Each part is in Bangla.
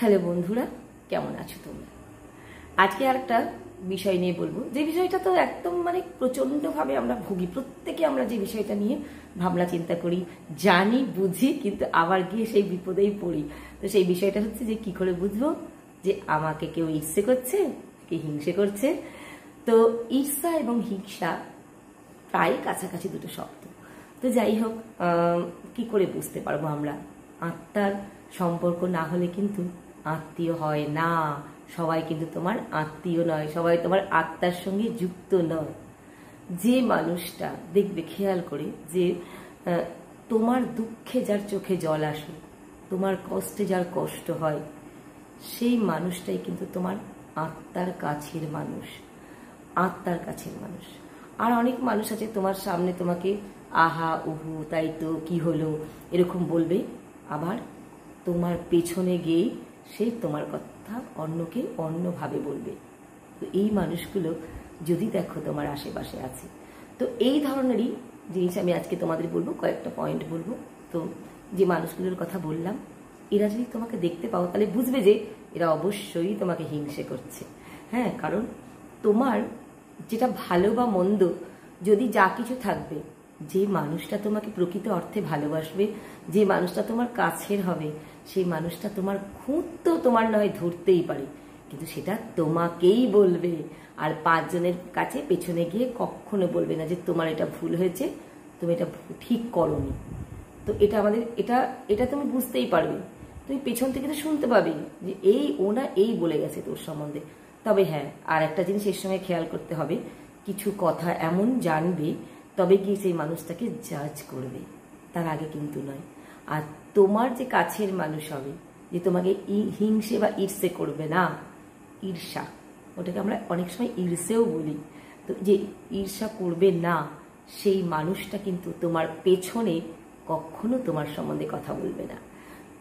হ্যালো বন্ধুরা, কেমন আছো তোমরা? আজকে আর একটা বিষয় নিয়ে বলবো, যে বিষয়টা তো একদম প্রচণ্ডভাবে আমরা ভুগি। প্রত্যেকে আমরা যে বিষয়টা নিয়ে ভাবনা চিন্তা করি, জানি, বুঝি, কিন্তু আবার গিয়ে সেই বিপদেই পড়ি। তো সেই বিষয়টা হচ্ছে যে কি করে বুঝবো যে আমাকে কেউ ঈর্ষে করছে, কে হিংসে করছে। তো ঈর্ষা এবং হিংসা প্রায় কাছাকাছি দুটো শব্দ। তো যাই হোক, কি করে বুঝতে পারবো আমরা? আত্মার সম্পর্ক না হলে কিন্তু আত্মীয় হয় না। সবাই কিন্তু তোমার আত্মীয় নয়, সবাই তোমার আত্মার সঙ্গে যুক্ত নয়। যে মানুষটা দেখবে খেয়াল করে যে তোমার দুঃখে যার চোখে জল আসে, তোমার কষ্টে যার কষ্ট হয়, সেই মানুষটাই কিন্তু তোমার আত্মার কাছের মানুষ, আত্মার কাছের মানুষ। আর অনেক মানুষ আছে তোমার সামনে তোমাকে আহা উহু তাই তো কি হলো এরকম বলবে, আবার তোমার পেছনে গিয়ে সে তোমার কথা অন্যকে অন্যভাবে বলবে। তো এই মানুষগুলো যদি দেখো তোমার আশেপাশে আছে, তো এই ধরনেরই জিনিস আমি আজকে তোমাদের বলবো, কয়েকটা পয়েন্ট বলবো। তো যে মানুষগুলোর কথা বললাম, এরা যদি তোমাকে দেখতে পাও তাহলে বুঝবে যে এরা অবশ্যই তোমাকে হিংসে করছে। হ্যাঁ, কারণ তোমার যেটা ভালো বা মন্দ, যদি যা কিছু থাকবে, যে মানুষটা তোমাকে প্রকৃত অর্থে ভালোবাসবে, যে মানুষটা তোমার কাছের হবে, সেই মানুষটা তোমার খুঁত তো তোমার নয় ধরতেই পারে, কিন্তু সেটা তোমাকেই বলবে। আর 5 জনের কাছে পেছনে গিয়ে কখনো বলবে না যে তোমার এটা ভুল হয়েছে, তুমি এটা ঠিক করোনি। তো এটা আমাদের এটা তুমি বুঝতেই পারবে। তুমি পেছন থেকে তো শুনতে পাবে যে এই ওনা এই বলে গেছে তোর সম্বন্ধে। তবে হ্যাঁ, আর একটা জিনিস এর সঙ্গে খেয়াল করতে হবে, কিছু কথা এমন জানবে তবে গিয়ে সেই মানুষটাকে জাজ করবে, তার আগে কিন্তু নয়। আর তোমার যে কাছের মানুষ হবে, যে তোমাকে হিংসে বা ঈর্ষে করবে না, ঈর্ষা, ওটাকে আমরা অনেক সময় ঈর্ষেও বলি, তো যে ঈর্ষা করবে না, সেই মানুষটা কিন্তু তোমার পেছনে কখনো তোমার সম্বন্ধে কথা বলবে না।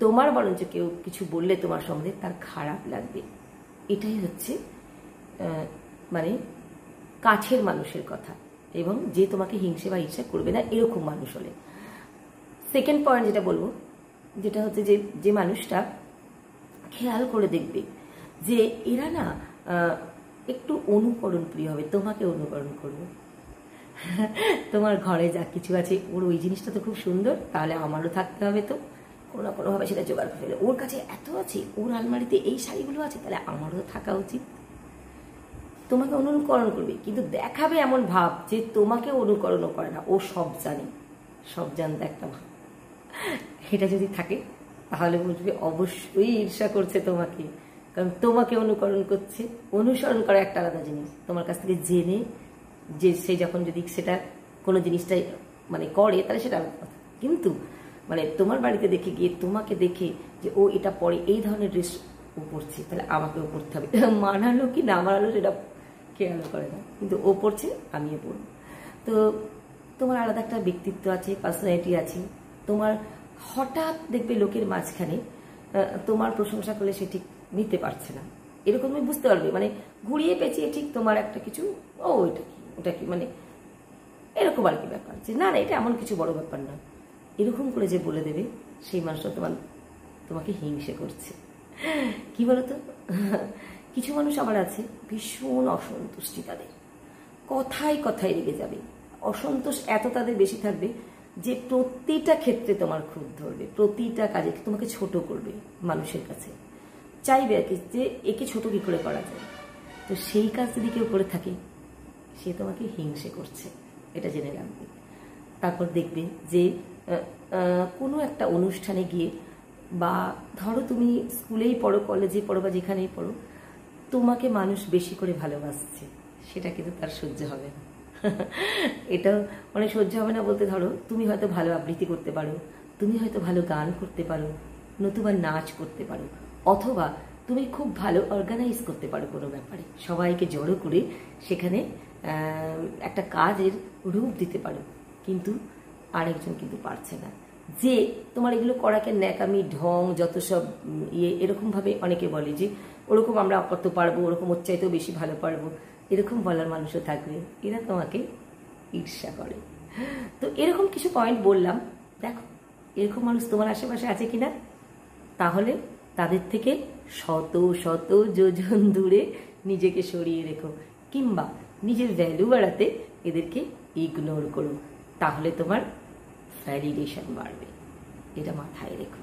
তোমার বরঞ্চ কেউ কিছু বললে তোমার সম্বন্ধে তার খারাপ লাগবে। এটাই হচ্ছে কাছের মানুষের কথা, এবং যে তোমাকে হিংসে বা ঈর্ষা করবে না এরকম মানুষ হলে। সেকেন্ড পয়েন্ট যেটা বলবো, যেটা হচ্ছে যে মানুষটা খেয়াল করে দেখবে যে এরা না একটু অনুকরণ প্রিয় হবে, তোমাকে অনুকরণ করবে। তোমার ঘরে যা কিছু আছে, ওর ওই জিনিসটা তো খুব সুন্দর, তাহলে আমারও থাকতে হবে, তো কোনো না কোনোভাবে সেটা জোগাড় করে ফেলে। ওর কাছে এত আছে, ওর আলমারিতে এই শাড়িগুলো আছে, তাহলে আমারও থাকা উচিত। তোমাকে অনুকরণ করবে, কিন্তু দেখাবে এমন ভাব যে তোমাকে অনুকরণও করে না, ও সব জানে, সব জানতে একটা ভাব। এটা যদি থাকে তাহলে বুঝবে অবশ্যই ঈর্ষা করছে তোমাকে, কারণ তোমাকে অনুকরণ করছে। অনুসরণ করা একটা আলাদা জিনিস, তোমার কাছ থেকে জেনে যে সে যখন যদি সেটা কোনো জিনিসটাই করে, তাহলে সেটা আলাদা কথা। কিন্তু তোমার বাড়িতে দেখে গিয়ে তোমাকে দেখে যে ও এটা পরে, এই ধরনের ড্রেস ও পরছে, তাহলে আমাকেও পরতে হবে, মানালো কি না মানালো সেটা খেয়াল করে না, কিন্তু ও পড়ছে আমিও পড়ব। তো তোমার আলাদা একটা ব্যক্তিত্ব আছে, পার্সোনালিটি আছে। তোমার হঠাৎ দেখবে লোকের মাঝখানে তোমার প্রশংসা করলে সে ঠিক নিতে পারছে না, এরকম তুমি বুঝতে পারবে। ঘুরিয়ে পেঁচিয়ে ঠিক তোমার একটা কিছু, ও এটা কি ওটা কি, এরকম আর কি ব্যাপার, যে না না এটা এমন কিছু বড় ব্যাপার না, এরকম করে যে বলে দেবে, সেই মানুষটা তোমাকে হিংসে করছে। কি বলতো, কিছু মানুষ আবার আছে ভীষণ অসন্তুষ্টি, তাদের কথায় কথায় রেগে যাবে, অসন্তোষ এত তাদের বেশি থাকবে যে প্রতিটা ক্ষেত্রে তোমার খুঁত ধরবে, প্রতিটা কাজে তোমাকে ছোট করবে মানুষের কাছে, চাইবে আর কি যে একে ছোট কি করে করা যায়। তো সেই কাজ যদি কেউ করে থাকে, সে তোমাকে হিংসে করছে, এটা জেনে রাখবে। তারপর দেখবে যে কোনো একটা অনুষ্ঠানে গিয়ে, বা ধরো তুমি স্কুলেই পড়ো, কলেজে পড়ো, বা যেখানেই পড়ো, তোমাকে মানুষ বেশি করে ভালোবাসছে, সেটা কিন্তু তার সহ্য হবে না। এটাও সহ্য হবে না বলতে, ধরো তুমি হয়তো ভালো আবৃত্তি করতে পারো, তুমি হয়তো ভালো গান করতে পারো, নতুবা নাচ করতে পারো, অথবা তুমি খুব ভালো অর্গানাইজ করতে পারো কোনো ব্যাপারে, সবাইকে জড়ো করে সেখানে একটা কাজের রূপ দিতে পারো, কিন্তু আরেকজন কিন্তু পারছে না। যে তোমার এগুলো করাকে ন্যাকামি, ঢং, যত সব এরকমভাবে অনেকে বলে যে ওরকম আমরা কত পারবো, ওরকম ওর চাইতেও বেশি ভালো পারবো, এরকম বলার মানুষও থাকবে, এরা তোমাকে ঈর্ষা করে। তো এরকম কিছু পয়েন্ট বললাম, দেখো এরকম মানুষ তোমার আশেপাশে আছে কিনা, তাদের থেকে শত শত যোজন দূরে নিজেকে সরিয়ে রেখো, কিংবা নিজের ভ্যালু বাড়াতে এদেরকে ইগনোর করো, তাহলে তোমার ভ্যালিডেশন বাড়বে। এটা মাথায় রেখো।